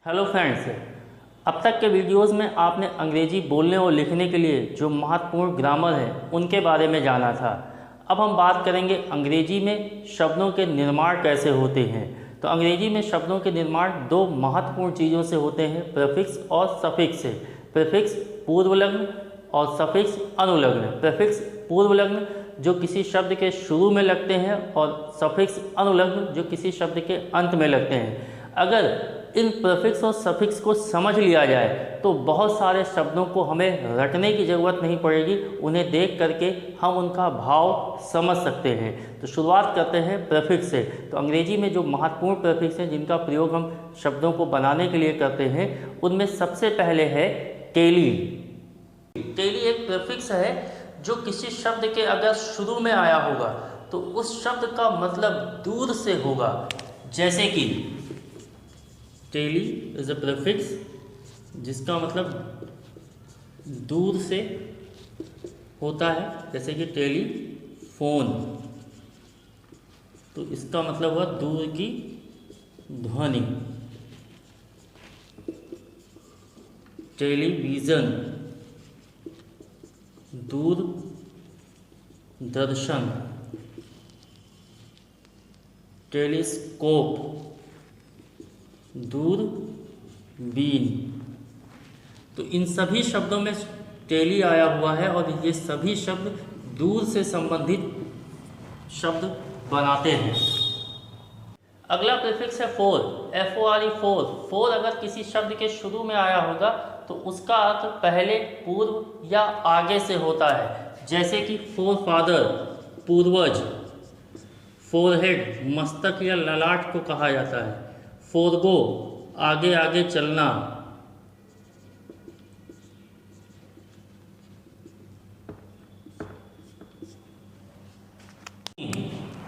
Hello friends, अब तक के वीडियोस में आपने अंग्रेजी बोलने और लिखने के लिए जो महत्वपूर्ण ग्रामर है उनके बारे में जाना था। अब हम बात करेंगे अंग्रेजी में शब्दों के निर्माण कैसे होते हैं। तो अंग्रेजी में शब्दों के निर्माण दो महत्वपूर्ण चीज़ों से होते हैं, प्रीफिक्स और सफिक्स से। प्रीफिक्स पूर्वलग्न और सफिक्स अनुलग्न। प्रीफिक्स पूर्वलग्न जो किसी शब्द के शुरू में लगते हैं और सफिक्स अनुलग्न जो किसी शब्द के अंत में लगते हैं। अगर इन प्रीफिक्स और सफिक्स को समझ लिया जाए तो बहुत सारे शब्दों को हमें रटने की ज़रूरत नहीं पड़ेगी, उन्हें देख करके हम उनका भाव समझ सकते हैं। तो शुरुआत करते हैं प्रीफिक्स से। तो अंग्रेजी में जो महत्वपूर्ण प्रीफिक्स हैं जिनका प्रयोग हम शब्दों को बनाने के लिए करते हैं, उनमें सबसे पहले है टेली। टेली एक प्रीफिक्स है जो किसी शब्द के अगर शुरू में आया होगा तो उस शब्द का मतलब दूर से होगा। जैसे कि टेली इज अ प्रीफिक्स जिसका मतलब दूर से होता है, जैसे कि टेलीफोन, तो इसका मतलब हुआ दूर की ध्वनि। टेलीविज़न दूर दर्शन। टेलीस्कोप दूरबीन। तो इन सभी शब्दों में टेली आया हुआ है और ये सभी शब्द दूर से संबंधित शब्द बनाते हैं। अगला प्रीफिक्स है फोर, FORE, फोर। फोर अगर किसी शब्द के शुरू में आया होगा तो उसका अर्थ पहले, पूर्व या आगे से होता है। जैसे कि फोर फादर पूर्वज। फोरहेड मस्तक या ललाट को कहा जाता है। फोरगो आगे आगे चलना।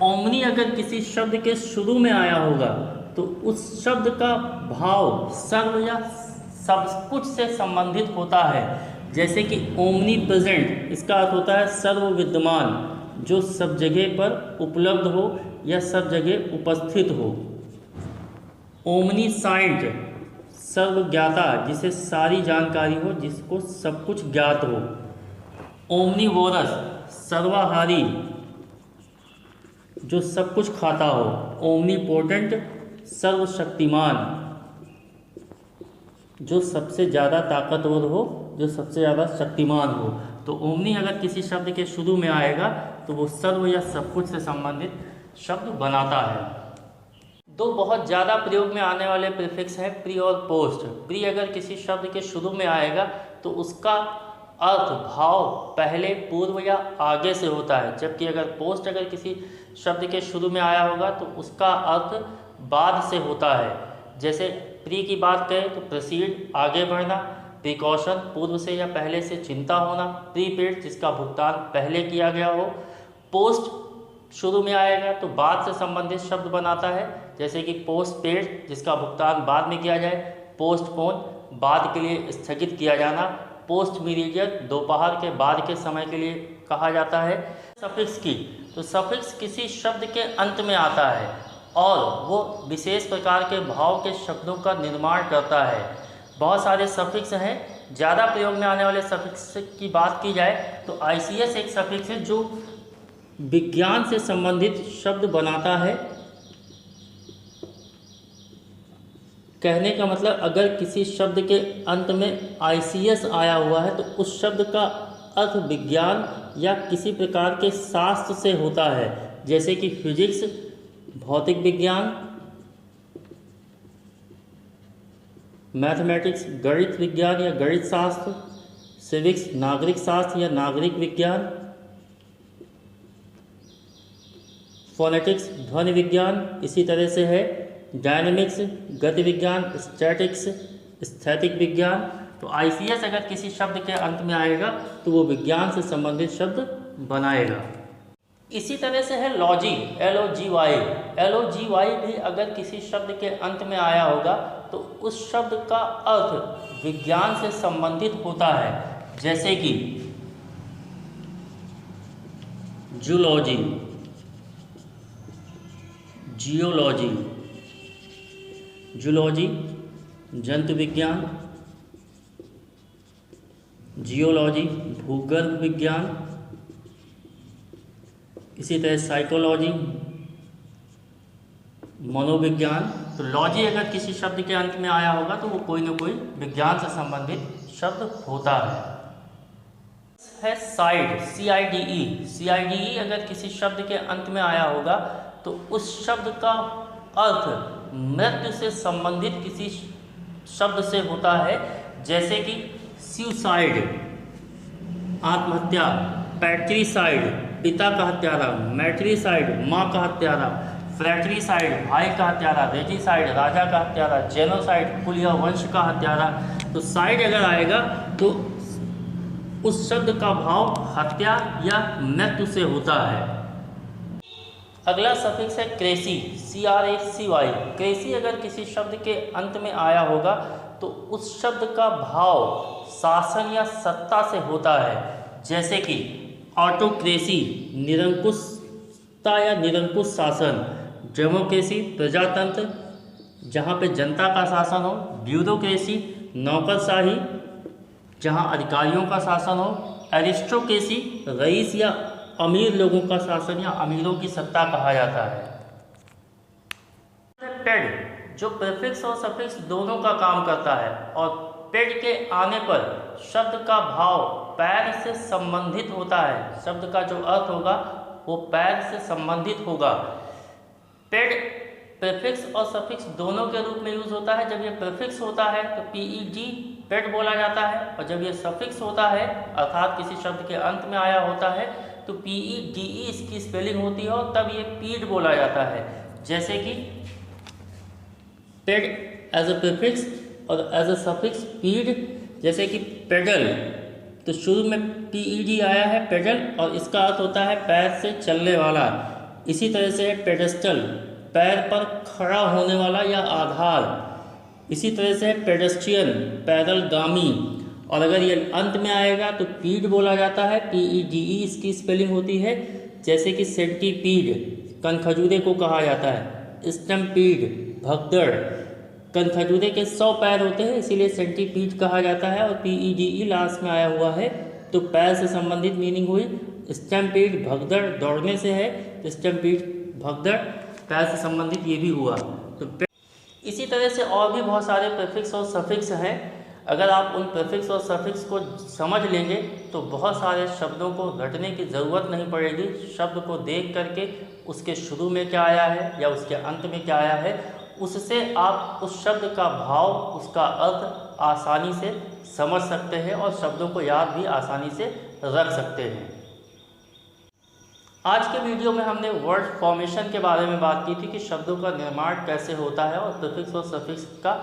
ओमनी अगर किसी शब्द के शुरू में आया होगा तो उस शब्द का भाव सर्व या सब कुछ से संबंधित होता है। जैसे कि ओमनी प्रेजेंट, इसका अर्थ होता है सर्व विद्यमान, जो सब जगह पर उपलब्ध हो या सब जगह उपस्थित हो। ओमनी साइंट सर्वज्ञाता, जिसे सारी जानकारी हो, जिसको सब कुछ ज्ञात हो। ओमनीवोरस सर्वाहारी, जो सब कुछ खाता हो। ओमनीपोटेंट सर्वशक्तिमान, जो सबसे ज़्यादा ताकतवर हो, जो सबसे ज़्यादा शक्तिमान हो। तो ओमनी अगर किसी शब्द के शुरू में आएगा तो वो सर्व या सब कुछ से संबंधित शब्द बनाता है। दो बहुत ज़्यादा प्रयोग में आने वाले प्रीफिक्स हैं प्री और पोस्ट। प्री अगर किसी शब्द के शुरू में आएगा तो उसका अर्थ भाव पहले, पूर्व या आगे से होता है। जबकि अगर पोस्ट अगर किसी शब्द के शुरू में आया होगा तो उसका अर्थ बाद से होता है। जैसे प्री की बात करें तो प्रोसीड आगे बढ़ना, प्रिकॉशन पूर्व से या पहले से चिंता होना, प्रीपेड जिसका भुगतान पहले किया गया हो। पोस्ट शुरू में आएगा तो बाद से संबंधित शब्द बनाता है। जैसे कि पोस्ट पेड जिसका भुगतान बाद में किया जाए। पोस्टपोन बाद के लिए स्थगित किया जाना। पोस्ट मीडियट दोपहर के बाद के समय के लिए कहा जाता है। सफिक्स की, तो सफिक्स किसी शब्द के अंत में आता है और वो विशेष प्रकार के भाव के शब्दों का निर्माण करता है। बहुत सारे सफिक्स हैं। ज़्यादा प्रयोग में आने वाले सफिक्स की बात की जाए तो ICS एक सफिक्स है जो विज्ञान से संबंधित शब्द बनाता है। कहने का मतलब अगर किसी शब्द के अंत में ICS आया हुआ है तो उस शब्द का अर्थ विज्ञान या किसी प्रकार के शास्त्र से होता है। जैसे कि फिजिक्स भौतिक विज्ञान, मैथमेटिक्स गणित विज्ञान या गणित शास्त्र, सिविक्स नागरिक शास्त्र या नागरिक विज्ञान, फोनेटिक्स ध्वनि विज्ञान। इसी तरह से है डायनेमिक्स गति विज्ञान, स्टैटिक्स स्थैतिक विज्ञान। तो ICS अगर किसी शब्द के अंत में आएगा तो वो विज्ञान से संबंधित शब्द बनाएगा। इसी तरह से है लॉजी, LOGY। LOGY भी अगर किसी शब्द के अंत में आया होगा तो उस शब्द का अर्थ विज्ञान से संबंधित होता है। जैसे कि जूलॉजी, जियोलॉजी। जूलॉजी जंतु विज्ञान, जियोलॉजी भूगर्भ विज्ञान, इसी तरह साइकोलॉजी मनोविज्ञान। तो लॉजी अगर किसी शब्द के अंत में आया होगा तो वो कोई ना कोई विज्ञान से संबंधित शब्द होता है साइड, CIDE अगर किसी शब्द के अंत में आया होगा तो उस शब्द का अर्थ मृत्यु से संबंधित किसी शब्द से होता है, जैसे कि सुसाइड आत्महत्या, पैट्रीसाइड पिता का हत्यारा, मैट्रीसाइड माँ का हत्यारा, फ्रैट्रीसाइड भाई का हत्यारा, रेजिसाइड राजा का हत्यारा, जेनोसाइड कुल या वंश का हत्यारा। तो साइड अगर आएगा तो उस शब्द का भाव हत्या या मृत्यु से होता है। अगला सफिक्स है क्रेसी, CRACY। क्रेसी अगर किसी शब्द के अंत में आया होगा तो उस शब्द का भाव शासन या सत्ता से होता है, जैसे कि ऑटोक्रेसी निरंकुशता या निरंकुश शासन, डेमोक्रेसी प्रजातंत्र जहाँ पे जनता का शासन हो, ब्यूरोक्रेसी नौकरशाही जहाँ अधिकारियों का शासन हो, एरिस्टोक्रेसी रईस या अमीर लोगों का शासन या अमीरों की सत्ता कहा जाता है। पेड जो प्रीफिक्स और सफिक्स दोनों का काम करता है और पेड के आने पर शब्द का भाव पैर से संबंधित होता है, शब्द का जो अर्थ होगा वो पैर से संबंधित होगा। पेड प्रीफिक्स और सफिक्स दोनों के रूप में यूज होता है। जब ये प्रीफिक्स होता है तो PED पेड बोला जाता है, और जब ये सफिक्स होता है अर्थात किसी शब्द के अंत में आया होता है तो PEDE इसकी स्पेलिंग होती है और तब ये पीड बोला जाता है। जैसे कि पेड एज अ प्रीफिक्स और एज अ सफिक्स पीड, जैसे कि पेडल तो शुरू में PED आया है पेडल और इसका अर्थ होता है पैर से चलने वाला। इसी तरह से पेडेस्टल पैर पर खड़ा होने वाला या आधार। इसी तरह से पेडेस्ट्रियन पैदलगामी, और अगर ये अंत में आएगा तो पीड बोला जाता है, PEDE इसकी स्पेलिंग होती है। जैसे कि सेंटीपीड कनखजूरे को कहा जाता है, स्टम्पीड भगदड़, कनखजूरे के 100 पैर होते हैं इसीलिए सेंटीपीड कहा जाता है, और PEDE लास्ट में आया हुआ है तो पैर से संबंधित मीनिंग हुई। स्टम्पीड भगदड़ दौड़ने से है, स्टम्पीड भगदड़ पैर से संबंधित ये भी हुआ। तो इसी तरह से और भी बहुत सारे प्रीफिक्स और सफिक्स हैं। अगर आप उन प्रीफिक्स और सफिक्स को समझ लेंगे तो बहुत सारे शब्दों को रटने की ज़रूरत नहीं पड़ेगी। शब्द को देख करके उसके शुरू में क्या आया है या उसके अंत में क्या आया है, उससे आप उस शब्द का भाव, उसका अर्थ आसानी से समझ सकते हैं और शब्दों को याद भी आसानी से रख सकते हैं। आज के वीडियो में हमने वर्ड फॉर्मेशन के बारे में बात की थी कि शब्दों का निर्माण कैसे होता है और प्रीफिक्स और सफिक्स का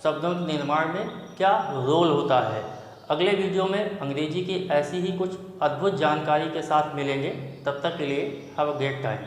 शब्दों के निर्माण में क्या रोल होता है। अगले वीडियो में अंग्रेजी की ऐसी ही कुछ अद्भुत जानकारी के साथ मिलेंगे। तब तक के लिए हैव अ ग्रेट टाइम।